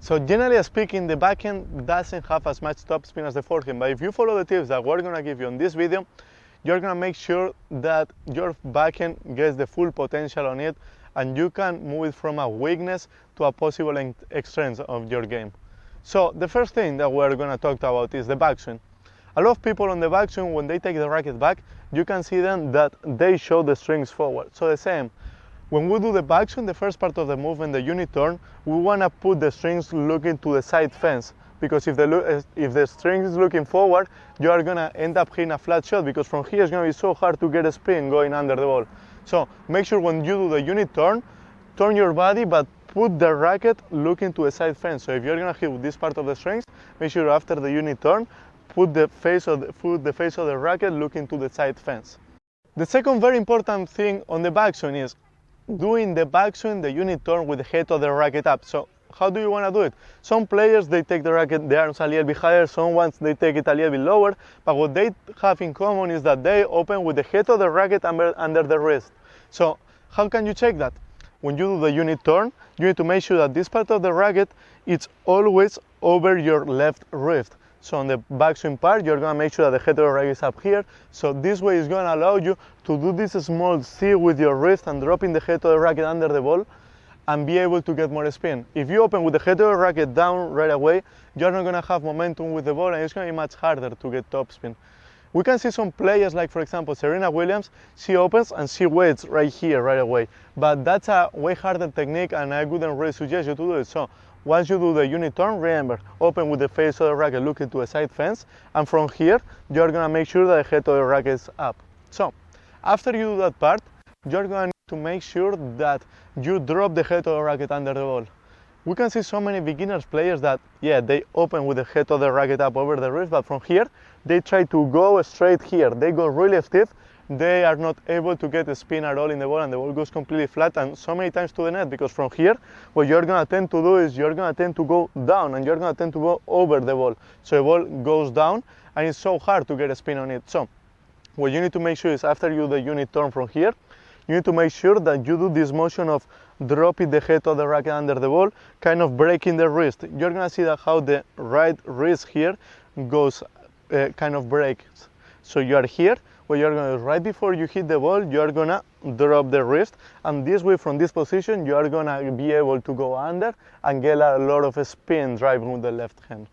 So generally speaking, the backhand doesn't have as much topspin as the forehand, but if you follow the tips that we're going to give you on this video, you're going to make sure that your backhand gets the full potential on it, and you can move it from a weakness to a possible strength of your game. So the first thing that we're going to talk about is the backswing. A lot of people on the backswing, when they take the racket back, you can see them that they show the strings forward. So the same, when we do the backswing, the first part of the movement, the unit turn, we want to put the strings looking to the side fence, because if the string is looking forward, you are going to end up hitting a flat shot, because from here it's going to be so hard to get a spin going under the ball. So make sure when you do the unit turn your body, but put the racket looking to the side fence. So if you're going to hit with this part of the strings, make sure after the unit turn, put the face of the racket looking to the side fence. The second very important thing on the backswing is doing the backswing, the unit turn, with the head of the racket up. So how do you want to do it? Some players, they take the racket, the arms a little bit higher, some ones they take it a little bit lower, but what they have in common is that they open with the head of the racket under the wrist. So how can you check that? When you do the unit turn, you need to make sure that this part of the racket is always over your left wrist. So on the backswing part, you're going to make sure that the head of the racket is up here. So this way is going to allow you to do this small C with your wrist and dropping the head of the racket under the ball and be able to get more spin. If you open with the head of the racket down right away, you're not going to have momentum with the ball, and it's going to be much harder to get topspin. We can see some players, like for example Serena Williams, she opens and she waits right here right away. But that's a way harder technique, and I wouldn't really suggest you to do it. So once you do the unit turn, remember, open with the face of the racket looking to a side fence, and from here you're going to make sure that the head of the racket is up. So after you do that part, you're going to make sure that you drop the head of the racket under the ball. We can see so many beginners players that, yeah, they open with the head of the racket up over the wrist, but from here they try to go straight here. They go really stiff. They are not able to get a spin at all in the ball, and the ball goes completely flat, and so many times to the net, because from here what you're going to tend to do is you're going to tend to go down, and you're going to tend to go over the ball. So the ball goes down and it's so hard to get a spin on it. So what you need to make sure is after you do the unit turn from here, you need to make sure that you do this motion of dropping the head of the racket under the ball, kind of breaking the wrist. You're going to see that how the right wrist here goes, kind of breaks. So you are here, what you're going to do, right before you hit the ball, you're going to drop the wrist, and this way, from this position, you are going to be able to go under and get a lot of spin driving with the left hand.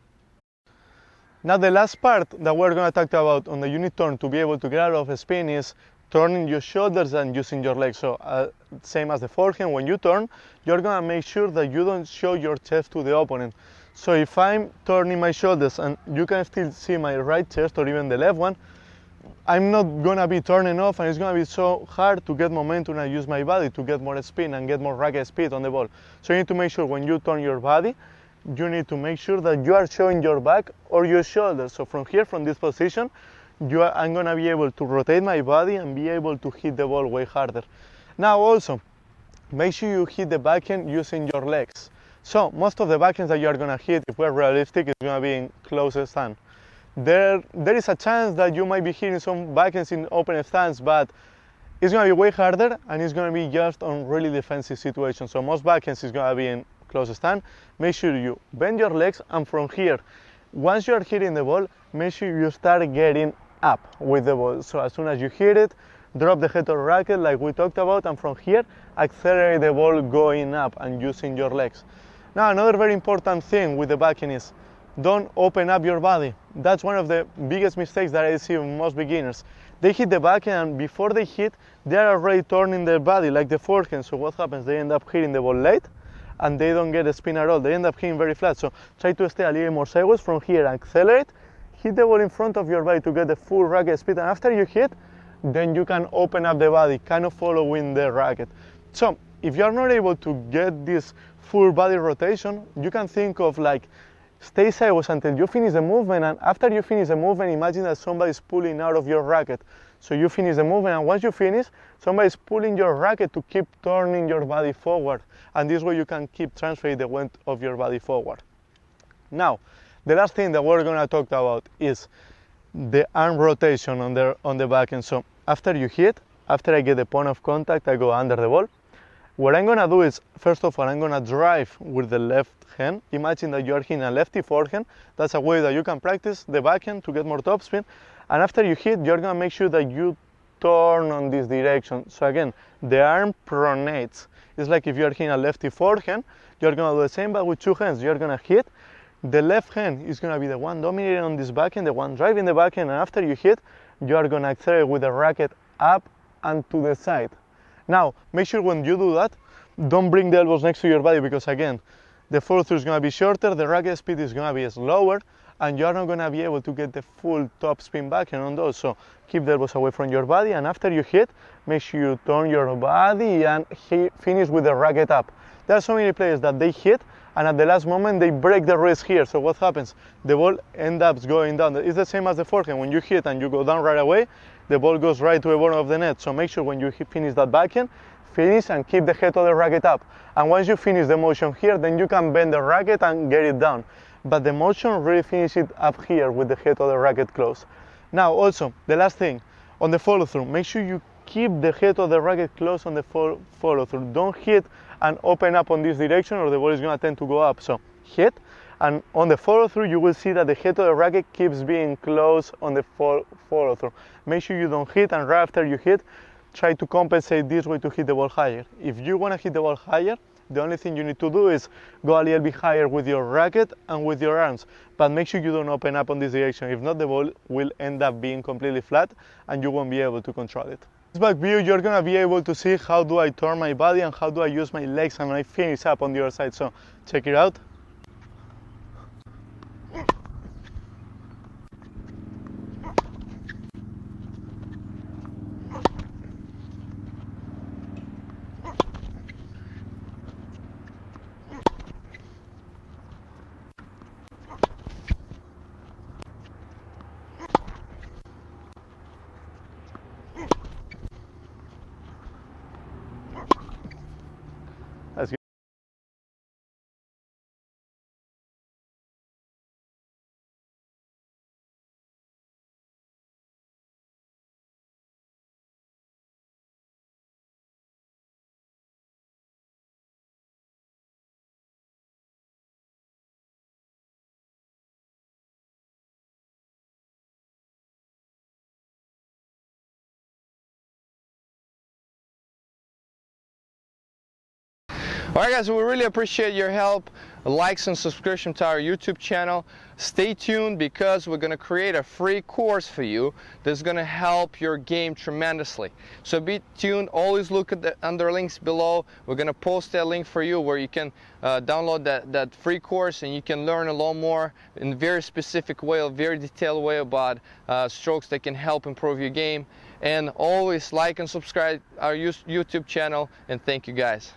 Now the last part that we're going to talk about on the unit turn to be able to get a lot of spin is turning your shoulders and using your legs. So same as the forehand, when you turn, you're going to make sure that you don't show your chest to the opponent. So if I'm turning my shoulders and you can still see my right chest or even the left one, I'm not going to be turning off, and it's going to be so hard to get momentum and use my body to get more spin and get more racket speed on the ball. So you need to make sure when you turn your body, you need to make sure that you are showing your back or your shoulders. So from here, from this position, I'm going to be able to rotate my body and be able to hit the ball way harder. Now also, make sure you hit the backhand using your legs. So most of the backhands that you are going to hit, if we're realistic, is going to be in close stand. There is a chance that you might be hitting some backhands in open stance, but it's going to be way harder, and it's going to be just on really defensive situations. So most backhands is going to be in close stand. Make sure you bend your legs, and from here, once you are hitting the ball, make sure you start getting up with the ball. So as soon as you hit it, drop the head of the racket like we talked about, and from here, accelerate the ball going up and using your legs. Now another very important thing with the backhand is don't open up your body. That's one of the biggest mistakes that I see in most beginners. They hit the backhand, and before they hit, they are already turning their body like the forehand. So what happens? They end up hitting the ball late, and they don't get a spin at all. They end up hitting very flat. So try to stay a little more sideways. From here, accelerate, hit the ball in front of your body to get the full racket speed, and after you hit, then you can open up the body, kind of following the racket. So if you're not able to get this full body rotation, you can think of like stay sideways until you finish the movement, and after you finish the movement, imagine that somebody's pulling out of your racket. So you finish the movement, and once you finish, somebody's pulling your racket to keep turning your body forward, and this way you can keep transferring the weight of your body forward. Now, the last thing that we're going to talk about is the arm rotation on the backhand. So after you hit, after I get the point of contact, I go under the ball, What I'm gonna do is, first of all, I'm gonna drive with the left hand. Imagine that you're hitting a lefty forehand. That's a way that you can practice the backhand to get more topspin. And after you hit, you're gonna make sure that you turn on this direction. So again, the arm pronates. It's like if you're hitting a lefty forehand, you're gonna do the same, but with two hands. You're gonna hit. The left hand is gonna be the one dominating on this backhand, the one driving the backhand, and after you hit, you're gonna accelerate with the racket up and to the side. Now, make sure when you do that, don't bring the elbows next to your body, because again, the follow through is gonna be shorter, the racket speed is gonna be slower, and you're not gonna be able to get the full topspin backhand on those. So keep the elbows away from your body, and after you hit, make sure you turn your body and finish with the racket up. There are so many players that they hit, and at the last moment they break the wrist here. So what happens? The ball ends up going down. It's the same as the forehand. When you hit and you go down right away, the ball goes right to the bottom of the net. So make sure when you finish that backhand, finish and keep the head of the racket up. And once you finish the motion here, then you can bend the racket and get it down. But the motion really finish it up here with the head of the racket close. Now also, the last thing, on the follow through, make sure you keep the head of the racket close on the follow through. Don't hit and open up on this direction or the ball is going to tend to go up. So hit, and on the follow through you will see that the head of the racket keeps being close on the follow through. Make sure you don't hit, and right after you hit, try to compensate this way to hit the ball higher. If you want to hit the ball higher, the only thing you need to do is go a little bit higher with your racket and with your arms, but make sure you don't open up on this direction. If not, the ball will end up being completely flat and you won't be able to control it. In this back view, you're going to be able to see how do I turn my body and how do I use my legs and I finish up on the other side. So check it out. Alright guys, we really appreciate your help, likes and subscription to our YouTube channel. Stay tuned because we're going to create a free course for you that's going to help your game tremendously. So be tuned, always look at the under links below. We're going to post that link for you where you can download that free course and you can learn a lot more in a very specific way, a very detailed way about strokes that can help improve your game. And always like and subscribe our YouTube channel, and thank you guys.